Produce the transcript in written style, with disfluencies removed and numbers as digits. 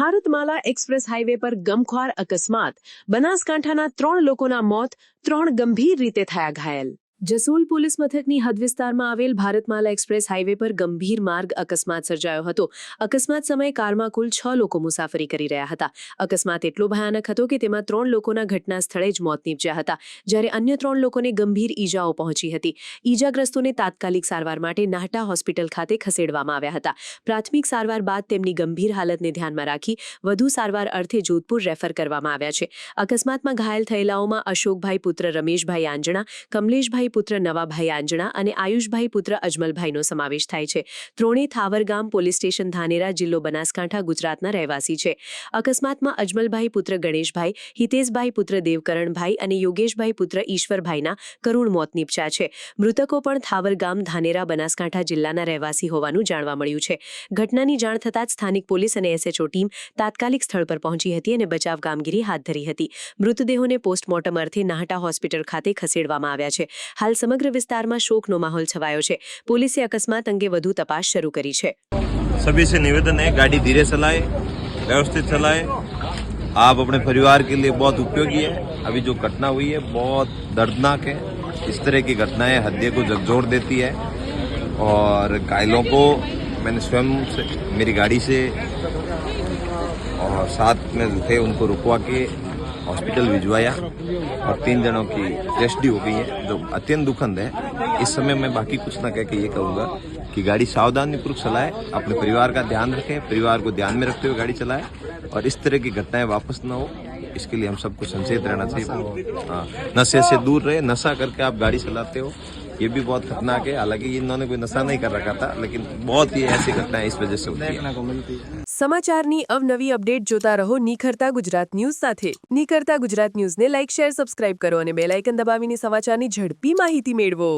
Bharatmala express highway પર ગમખ્વાર અકસ્માત, બનાસકાંઠાના 3 લોકોના મોત, 3 ગંભીર રીતે થયા ઘાયલ। જસોલ પોલીસ મથકની હદ વિસ્તારમાં આવેલ ભારતમાલા એક્સપ્રેસ હાઈવે પર ગંભીર માર્ગ અકસ્માત સર્જાયો હતો। અકસ્માત સમયે કારમાં કુલ 6 લોકો મુસાફરી કરી રહ્યા હતા। અકસ્માત એટલો ભયાનક હતો કે તેમાં 3 લોકોના ઘટના સ્થળે જ મોત નીપજ્યા હતા, જ્યારે અન્ય 3 લોકોને ગંભીર ઈજાઓ પહોંચી હતી। ઈજાગ્રસ્તોને તાત્કાલિક સારવાર માટે નાહટા હોસ્પિટલ ખાતે ખસેડવામાં આવ્યા હતા। પ્રાથમિક સારવાર બાદ તેમની ગંભીર હાલતને ધ્યાનમાં રાખી વધુ સારવાર અર્થે જોધપુર રેફર કરવામાં આવ્યા છે। અકસ્માતમાં ઘાયલ થયેલાઓમાં અશોકભાઈ પુત્ર રમેશભાઈ આંજણા, કમલેશભાઈ પુત્ર નવાભાઈ આંજણા અને આયુષભાઈ પુત્ર અજમલભાઈનો સમાવેશ થાય છે। ત્રણેય થાવર ગામ પોલીસ સ્ટેશન ધાનેરા, જિલ્લો બનાસકાંઠા, ગુજરાતના રહેવાસી છે। અકસ્માતમાં અજમલભાઈ પુત્ર ગણેશભાઈ, હિતેશભાઈ પુત્ર દેવકરણભાઈ અને યોગેશભાઈ પુત્ર ઈશ્વરભાઈના કરુણ મોત નીપજ્યા છે। મૃતકો પણ થાવર ગામ, ધાનેરા, બનાસકાંઠા જિલ્લાના રહેવાસી હોવાનું જાણવા મળ્યું છે। ઘટનાની જાણ થતાં જ સ્થાનિક પોલીસ અને એસએચઓ ટીમ તાત્કાલિક સ્થળ પર પહોંચી હતી અને બચાવ કામગીરી હાથ ધરી હતી। મૃતદેહોને પોસ્ટમોર્ટમ અર્થે નાહટા હોસ્પિટલ ખાતે ખસેડવામાં આવ્યા છે। हाल समग्र विस्तार में शोकनो माहौल छवायो छे। पुलिस अकस्मात अंगे वधु तपास शुरू करी छे। सभी से निवेदन है, गाड़ी धीरे चलाए, व्यवस्थित चलाए। आप अपने परिवार के लिए बहुत उपयोगी है। अभी जो घटना हुई है बहुत दर्दनाक है। इस तरह की घटनाएं हृदय को झकझोर देती है और घायलों को मैंने स्वयं से मेरी गाड़ी से और साथ में थे उनको रुकवा के हॉस्पिटल भिजवाया और 3 जनों की डेथ हो गई है, जो अत्यंत दुखद है। इस समय मैं बाकी कुछ ना कह के ये कहूँगा कि गाड़ी सावधानीपूर्वक चलाए, अपने परिवार का ध्यान रखें, परिवार को ध्यान में रखते हुए गाड़ी चलाए और इस तरह की घटनाएं वापस ना हो, इसके लिए हम सबको सचेत रहना चाहिए। हाँ, नशे से दूर रहे। नशा करके आप गाड़ी चलाते हो ये भी बहुत खतरनाक है। हालांकि इन्होंने कोई नशा नहीं कर रखा था, लेकिन बहुत ही ऐसी घटनाएं इस वजह से होती है। समाचारनी अवनवी अपडेट जोता रहो निखरता गुजरात न्यूज साथे। निखरता गुजरात न्यूज ने लाइक, शेर, सब्सक्राइब करो અને બેલ આઇકન દબાવીને સમાચારની ઝડપી માહિતી મેળવો।